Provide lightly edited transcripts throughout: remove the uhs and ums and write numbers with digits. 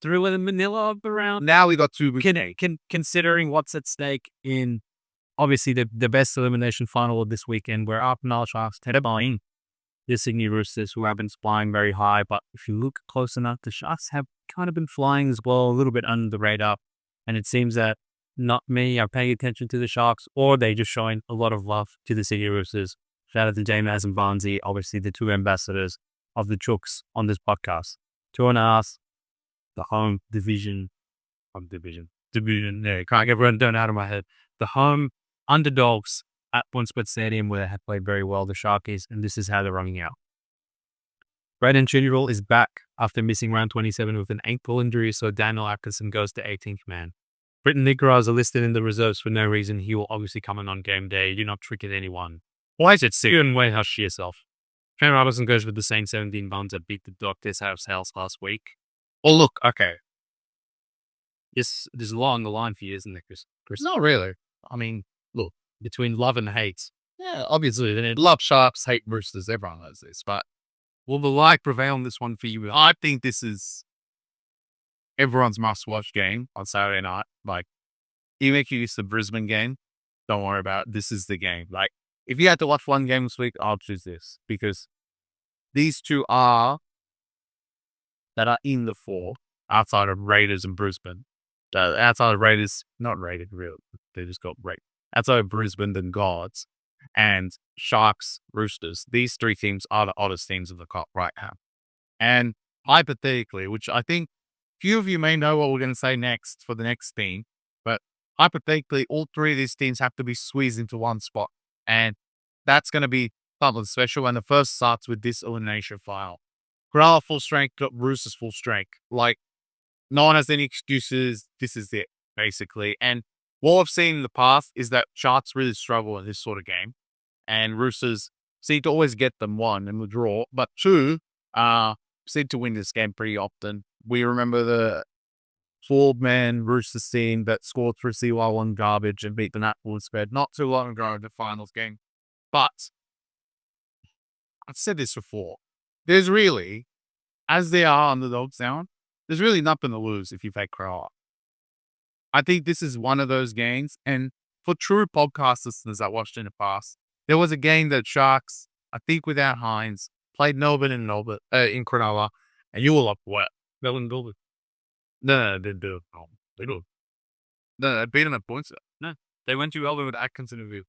through in Manila around. Now we got two. Considering what's at stake in obviously the best elimination final of this weekend, where our Cronulla Sharks head-to-head the Sydney Roosters, who have been flying very high. But if you look close enough, the Sharks have kind of been flying as well, a little bit under the radar. And it seems that not many are paying attention to the Sharks, or they're just showing a lot of love to the Sydney Roosters. Shout out to James and Barnesy, obviously the two ambassadors of the Chooks on this podcast. 2.5, the home division. There, can't get run down out of my head. The home underdogs at PointsBet Stadium, where they have played very well, the Sharkies, and this is how they're running out. Braden Chittiwell is back after missing round 27 with an ankle injury, so Daniel Atkinson goes to 18th man. Britton Nicholas are listed in the reserves for no reason. He will obviously come in on game day. Do not trick at anyone. Why is it sick? You and hush yourself. Trent Robinson goes with the same 17 bones that beat the Doctors out of house last week. Well, look, okay. Yes, there's a lot on the line for you, isn't there, Chris? Not really. I mean, look, between love and hate. Yeah, obviously, they love Sharks, hate Roosters. Everyone knows this, but will the like prevail on this one for you? I think this is everyone's must-watch game on Saturday night. Like, even if you use the Brisbane game, don't worry about it. This is the game. Like, if you had to watch one game this week, I'll choose this because these two that are in the four outside of Raiders and Brisbane. Outside of Raiders, not rated, real. They just got rated. Outside of Brisbane, then Guards, and Sharks, Roosters. These three teams are the oddest teams of the cup right now. And hypothetically, which I think few of you may know what we're going to say next for the next team, but hypothetically, all three of these teams have to be squeezed into one spot. And that's going to be something special. And the first starts with this elimination final. Cronulla full strength, Roosters full strength. Like, no one has any excuses. This is it, basically. And what I've seen in the past is that Sharks really struggle in this sort of game. And Roosters seem to always get them, one, in the draw. But two, seem to win this game pretty often. We remember the 4-man Roosters team that scored through CY1 garbage and beat the Nat spread not too long ago in the finals game. But I've said this before. There's really, as they are underdogs now, there's really nothing to lose if you take Cronulla. I think this is one of those games. And for true podcast listeners that watched in the past, there was a game that Sharks, I think without Hynes, played Melbourne in Cronulla, and you were like, what? Melbourne Dolphins. No, they didn't do it. Oh, they did. No, they beat them at points. No, they went to Melbourne with Atkinson and View.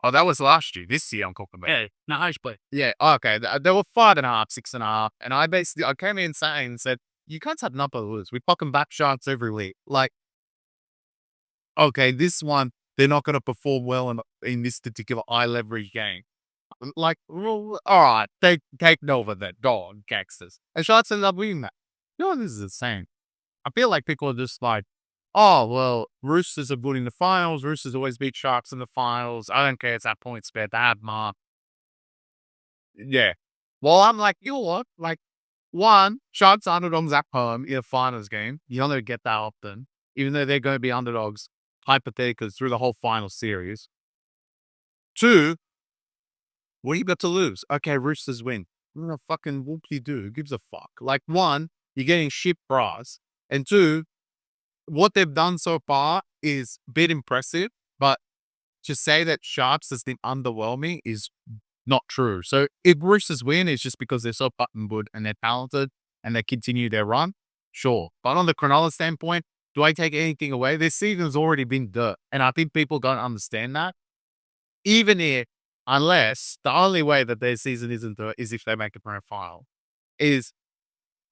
Oh, that was last year. This year I'm talking about. Yeah, no, I play. Yeah, okay. They were 5.5, 6.5. And I came in saying and said, you can't have nothing to lose. We fucking back Sharks every week. Like, okay, this one, they're not going to perform well in this particular high leverage game. Like, well, all right, take Nova then. Go on, gangsters. And Sharks ended up winning that. You know, this is insane. I feel like people are just like, oh, well, Roosters are good in the finals. Roosters always beat Sharks in the finals. I don't care. It's that point spread. That mark. Yeah. Well, I'm like, you know what? Like, one, Sharks underdogs at home in a finals game. You don't get that often, even though they're going to be underdogs, hypothetically, through the whole final series. Two, what do you got to lose? Okay, Roosters win. What the fucking whoop-de-doo? Who gives a fuck? Like, one, you're getting shit bras. And two, what they've done so far is a bit impressive, but to say that Sharks has been underwhelming is not true. So if Roosters win, it's just because they're so button good and they're talented and they continue their run. Sure. But on the Cronulla standpoint, do I take anything away? This season's already been dirt. And I think people don't understand that. Even if, unless the only way that their season isn't dirt is if they make a grand final, is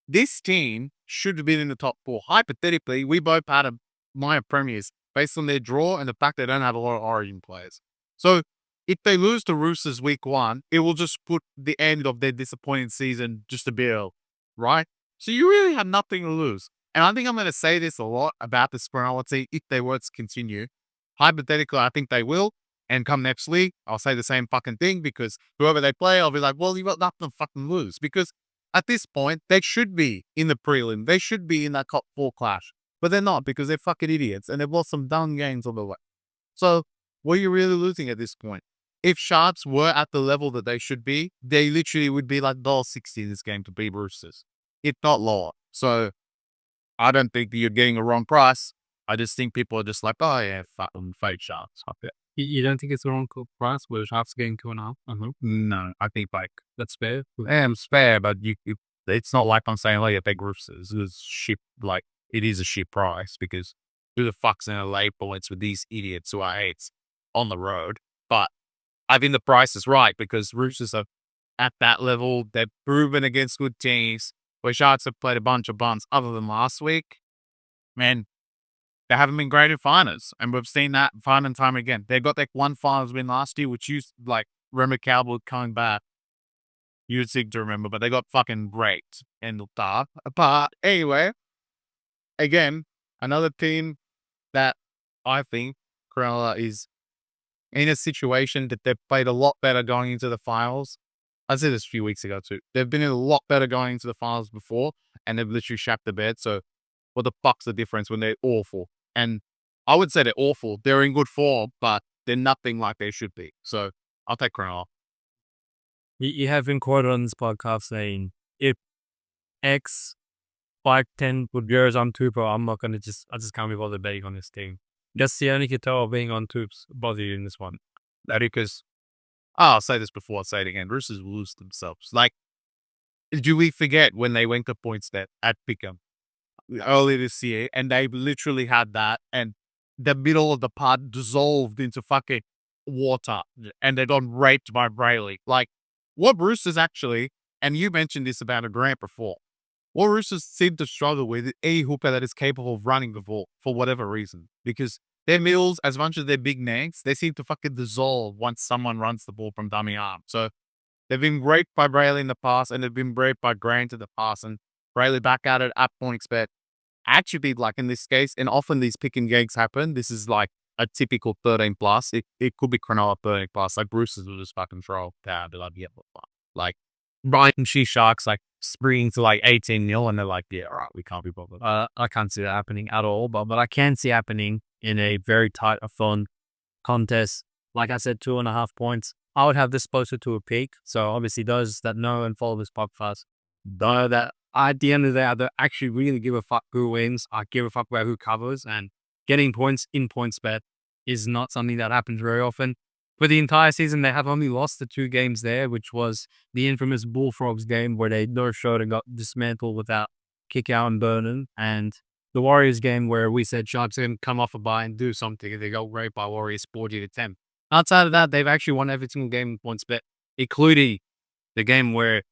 this team should have been in the top 4. Hypothetically, we both had a minor premiers based on their draw and the fact they don't have a lot of origin players. So if they lose to Roosters week 1, it will just put the end of their disappointing season just a bit early, right? So you really have nothing to lose. And I think I'm going to say this a lot about the Cronulla team if they were to continue. Hypothetically, I think they will. And come next week, I'll say the same fucking thing because whoever they play, I'll be like, well, you got nothing to fucking lose. Because at this point, they should be in the prelim. They should be in that top 4 clash. But they're not because they're fucking idiots and they've lost some dumb games on the way. So what are you really losing at this point? If Sharks were at the level that they should be, they literally would be like $1.60 in this game to beat Roosters, if not lower. So I don't think that you're getting a wrong price. I just think people are just like, oh yeah, fucking fake Sharks. Fuck it. You don't think it's the wrong price where the Sharks are getting 2.5? No, I think like That's fair. it's fair, but it's not like I'm saying, oh yeah, big Roosters is ship. Like it is a ship price because who the fuck's gonna lay points with these idiots who are eights on the road? But I think the price is right because Roosters are at that level. They've proven against good teams. Where Sharks have played a bunch of bunts other than last week. Man, they haven't been great in finals, and we've seen that time and time again. They got that one finals win last year, which you like remember Cowboys coming back. You'd seem to remember, but they got fucking great and looked up. But anyway, again, another team that I think Cronulla is in a situation that they've played a lot better going into the finals. I said this a few weeks ago too. They've been a lot better going into the finals before, and they've literally shapped the bed. So what the fuck's the difference when they're awful? And I would say they're awful. They're in good form, but they're nothing like they should be. So I'll take Cronulla. You have been quoted on this podcast saying, if X 5'10" with yours on Tupo, I just can't be bothered betting on this team. That's the only guitar being on Tubes bother you in this one. That because I'll say this before I say it again. Roosters will lose themselves. Like, do we forget when they went to PointsBet at Pickham earlier this year, and they literally had that, and the middle of the pod dissolved into fucking water, and they got raped by Brayley. Like, what Roosters actually, and you mentioned this about a Grant before, what Roosters seem to struggle with is a hooker that is capable of running the ball for whatever reason. Because their middles, as much as they're big names, they seem to fucking dissolve once someone runs the ball from dummy arm. So they've been raped by Brayley in the past, and they've been raped by Grant in the past, and Brayley back at it at PointsBet. Actually, like in this case, and often these pick and gigs happen. This is like a typical 13 plus. It could be Cronulla 13 plus. Like Bruce's will just fucking throw down. Be like, yeah, like Brighton She Sharks like springing to like 18-0, and they're like, yeah, all right, we can't be bothered. I can't see that happening at all, but I can see happening in a very tight, fun contest. Like I said, 2.5 points. I would have this closer to a peak. So obviously those that know and follow this podcast know that at the end of the day, I don't actually really give a fuck who wins. I give a fuck about who covers, and getting points in PointsBet is not something that happens very often. For the entire season, they have only lost the 2 games there, which was the infamous Bullfrogs game where they no showed and got dismantled without kick out and burning, and the Warriors game where we said Sharks can come off a bye and do something, and they got raped by Warriors 40-10. Outside of that, they've actually won every single game in PointsBet, including the game where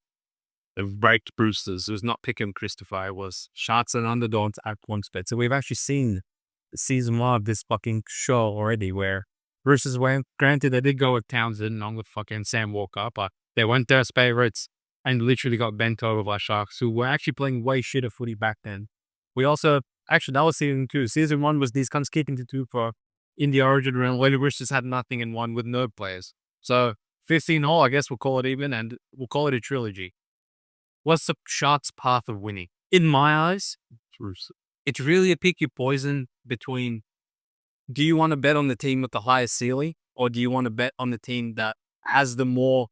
they raped Roosters. It was not Pickham Christopher, it was Sharks and underdogs at PointsBet. So we've actually seen season 1 of this fucking show already where Roosters went, granted they did go with Townsend along with fucking Sam Walker, but they went there as favourites and literally got bent over by Sharks, who were actually playing way shitter footy back then. We also, actually, that was season 2. Season 1 was these cunts keeping to 2 for in the Origin round, where the Roosters had nothing in 1 with no players. So 15-all, I guess we'll call it even, and we'll call it a trilogy. What's the Sharks' path of winning? In my eyes, it's really a pick your poison between, do you want to bet on the team with the highest ceiling, or do you want to bet on the team that has the more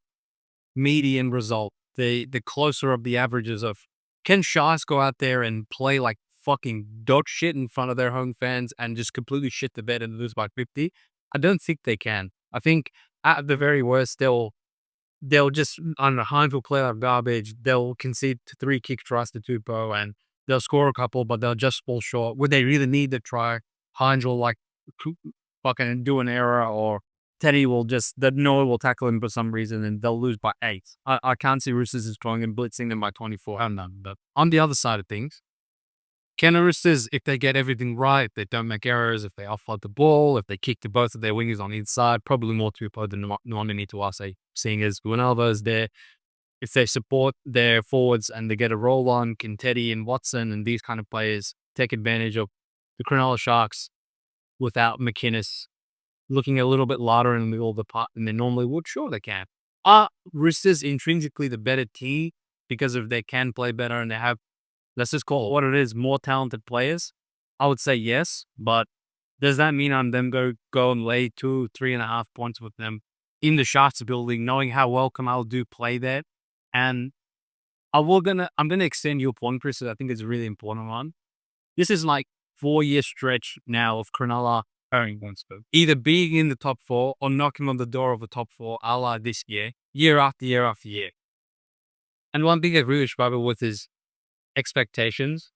median result, the closer of the averages of, can Sharks go out there and play like fucking dog shit in front of their home fans and just completely shit the bed and lose by 50? I don't think they can. I think at the very worst, they'll just, on a Hynes will play like garbage. They'll concede 3 kick tries to Tupou, and they'll score a couple, but they'll just fall short. Would they really need to try? Hynes will like fucking do an error, or Teddy will just, the Noah will tackle him for some reason, and they'll lose by 8. I can't see Roosters is going and blitzing them by 24. I don't know. But on the other side of things, can the Roosters, if they get everything right, they don't make errors, if they offload the ball, if they kick to both of their wingers on the inside, probably more Tupou than Nwani Tuase, seeing as Guanalva is there. If they support their forwards and they get a roll on, can Teddy and Watson and these kind of players take advantage of the Cronulla Sharks without McInnes looking a little bit lighter in the middle of the pot than they normally would? Sure, they can. Are Roosters intrinsically the better team because of they can play better and they have, let's just call it what it is, more talented players? I would say yes, but does that mean I'm them go and lay 2-3.5 points with them in the Sharks building, knowing how well Kamal do play there? And I'm gonna extend your point, Chris, because I think it's a really important one. This is like 4-year stretch now of Cronulla either being in the top 4 or knocking on the door of the top 4, a la this year after year after year. And one thing I really struggle with is expectations.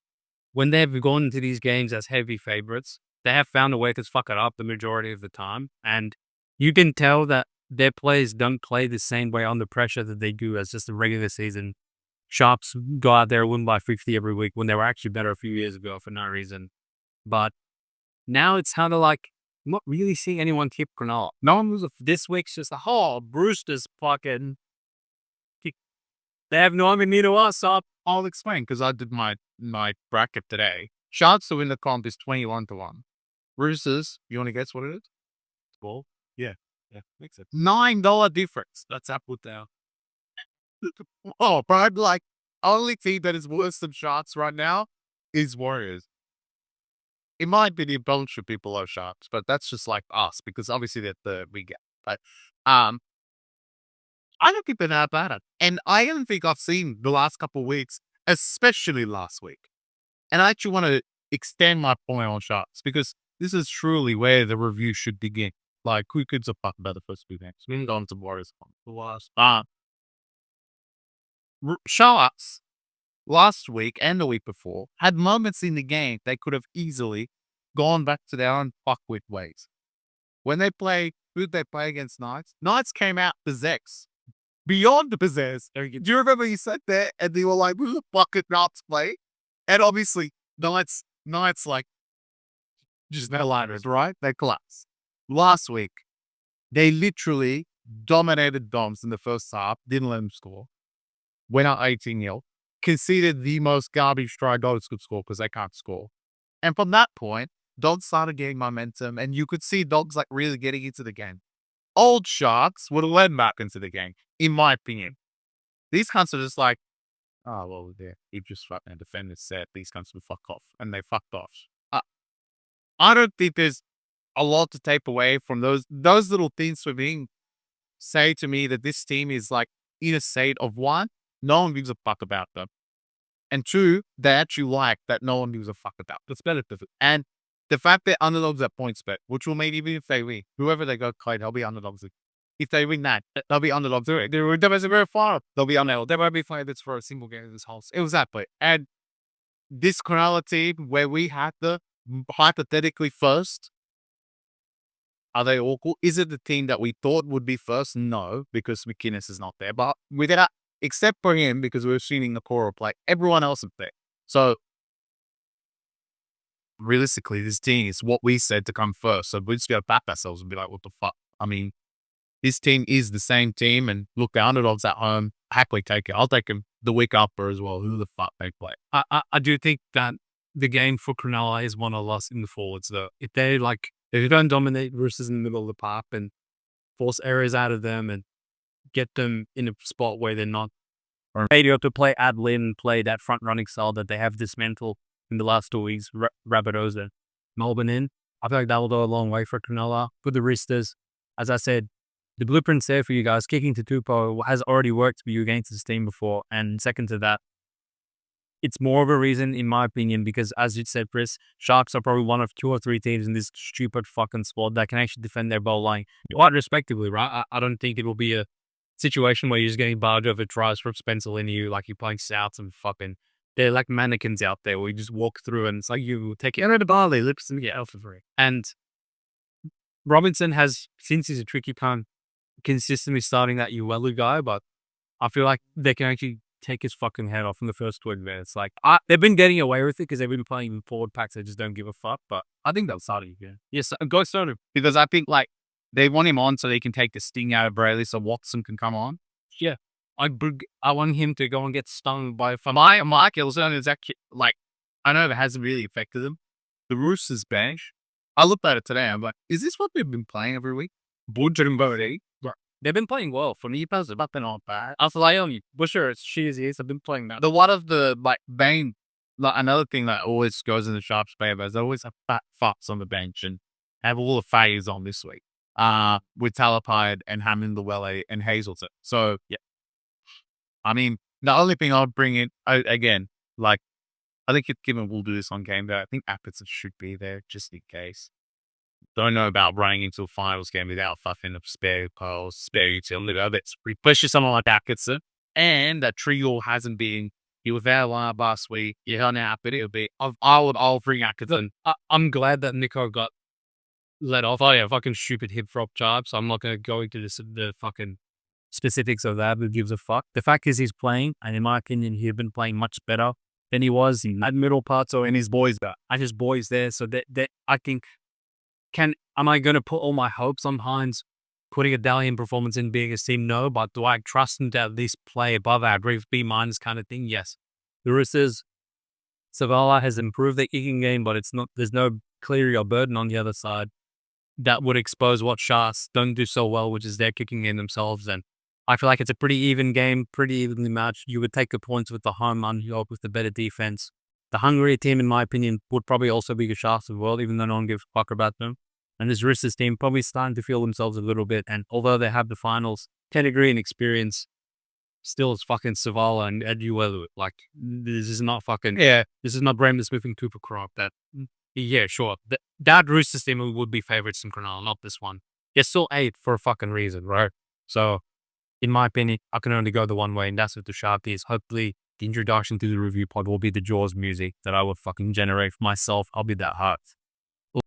When they've gone into these games as heavy favorites, they have found a way to fuck it up the majority of the time. And you can tell that their players don't play the same way under pressure that they do as just a regular season. Sharps go out there and win by 50 every week when they were actually better a few years ago for no reason. But now it's kind of like, I'm not really seeing anyone keep Cronulla. No one was this week's just a whole Roosters fucking. They have no idea to us up. I'll explain because I did my bracket today. Sharks to win the comp is 21-1. Roosters, you want to guess what it is? Ball. Yeah, makes sense. $9 difference. That's up with now. Oh, bro, like only team that is worse than Sharks right now is Warriors. In my opinion, both should be below Sharks, but that's just like us because obviously that we get. But I don't think they're that bad. And I don't think I've seen the last couple of weeks, especially last week. And I actually want to extend my point on Sharks because this is truly where the review should begin. Like, who gives a fuck about the first two games? We can go on to Warriors. Sharks last week and the week before had moments in the game they could have easily gone back to their own fuckwit ways. When they play, who'd they play against Knights? Knights came out possessed. Beyond the possessed. Do you remember you sat there and they were like, who the fuck did Knights play? And obviously, Knights like, just no liners, right? They collapsed. Last week, they literally dominated Doms in the first half, didn't let them score. Went out 18-0, conceded the most garbage try Dogs could score because they can't score. And from that point, Dogs started getting momentum, and you could see Dogs like really getting into the game. Old Sharks would have led back into the game, in my opinion. These cunts are just like, oh, well, yeah, he just fucking defenders said these cunts will fuck off, and they fucked off. I don't think there's a lot to take away from those little things for being say to me that this team is like in a state of one, no one gives a fuck about them. And two, they actually like that no one gives a fuck about. That's better. And the fact they're underdogs at PointsBet, which will mean even if they win, whoever they go play, they'll be underdogs. If they win that, they'll be underdogs. They're very far. They'll be underdogs. They won't be favorites for a single game of this whole. It was that play. And this Cronulla team where we had the hypothetically first, are they awful? Is it the team that we thought would be first? No, because McInnes is not there. But without, except for him, because we're assuming the core will play, everyone else is there. So realistically, this team is what we said to come first. So we just got to back ourselves and be like, what the fuck? I mean, this team is the same team. And look, the underdogs at home, happily take it. I'll take them the week after as well. Who the fuck they play? I do think that the game for Cronulla is one of loss in the forwards, though. If you don't dominate Roosters in the middle of the park and force errors out of them and get them in a spot where they're not ready to play ad-lib and play that front-running style that they have dismantled in the last 2 weeks, Rabbitohs and Melbourne in, I feel like that will go a long way for Cronulla. For the Roosters, as I said, the blueprint's there for you guys. Kicking to Tupou has already worked for you against this team before. And second to that, it's more of a reason, in my opinion, because as you said, Chris, Sharks are probably one of 2 or 3 teams in this stupid fucking squad that can actually defend their goal line quite respectively, right? I don't think it will be a situation where you're just getting barged over tries from Spencer in you, like you're playing Souths and fucking, they're like mannequins out there where you just walk through and it's like you take it out of the barley, lips and get alpha free. And Robinson has, since he's a tricky pun, consistently starting that Uelu guy, but I feel like they can actually take his fucking head off in the first 2 minutes. Like, they've been getting away with it because they've been playing in forward packs that just don't give a fuck, but I think they'll start it again. Yes, go start him. Because I think, like, they want him on so they can take the sting out of Brayley so Watson can come on. Yeah. I want him to go and get stung by Mike Elzone is actually, like, I know it hasn't really affected them. The Roosters bench, I looked at it today, I'm like, is this what we've been playing every week? They've been playing well. For me, it's not been all bad. After Lion, Busher, it's cheesy. I've been playing that. The one of the, like, main, like, another thing that always goes in the Sharps' favor is they always have fat fucks on the bench and have all the phase on this week. With Talapide and Hammond Llewellyn and Hazelton. So, yeah. I mean, the only thing I'll bring in, again, like, I think if given we'll do this on game day, I think Atkinson should be there just in case. Don't know about running into a finals game without fucking a spare poles, spare utility. Especially someone like Atkinson. And that Tricolours hasn't been. He was there last week. You held out, but it'll be. I'll bring Atkinson. I'm glad that Nicho got let off. Oh yeah, fucking stupid hip drop job. So I'm not gonna go into the fucking specifics of that. Who gives a fuck? The fact is he's playing, and in my opinion, he's been playing much better than he was in that middle part. So And his boys back. and his boys there. So that I think am I gonna put all my hopes on Hynes putting a Dalian performance in being a team? No, but do I trust him to at least play above average, B- kind of thing? Yes. The Roosters, Savala has improved their kicking game, but there's no Cleary or Burden on the other side that would expose what Sharks don't do so well, which is their kicking game themselves. And I feel like it's a pretty even game, pretty evenly matched. You would take the points with the home underdog with the better defense. The hungrier team, in my opinion, would probably also be the Sharks as well, even though no one gives a fuck about them. And this Roosters team probably starting to feel themselves a little bit. And although they have the finals pedigree and experience, still it's fucking Savala and Eduelu. Like, this is not fucking, Yeah. this is not Brandon Smith and Cooper Crop. Yeah, sure. That Roosters team would be favorites in Cronulla, not this one. They're still 8 for a fucking reason, right? So, in my opinion, I can only go the one way, and that's with the Sharkies. Hopefully, the introduction to the review pod will be the Jaws music that I will fucking generate for myself. I'll be that hard.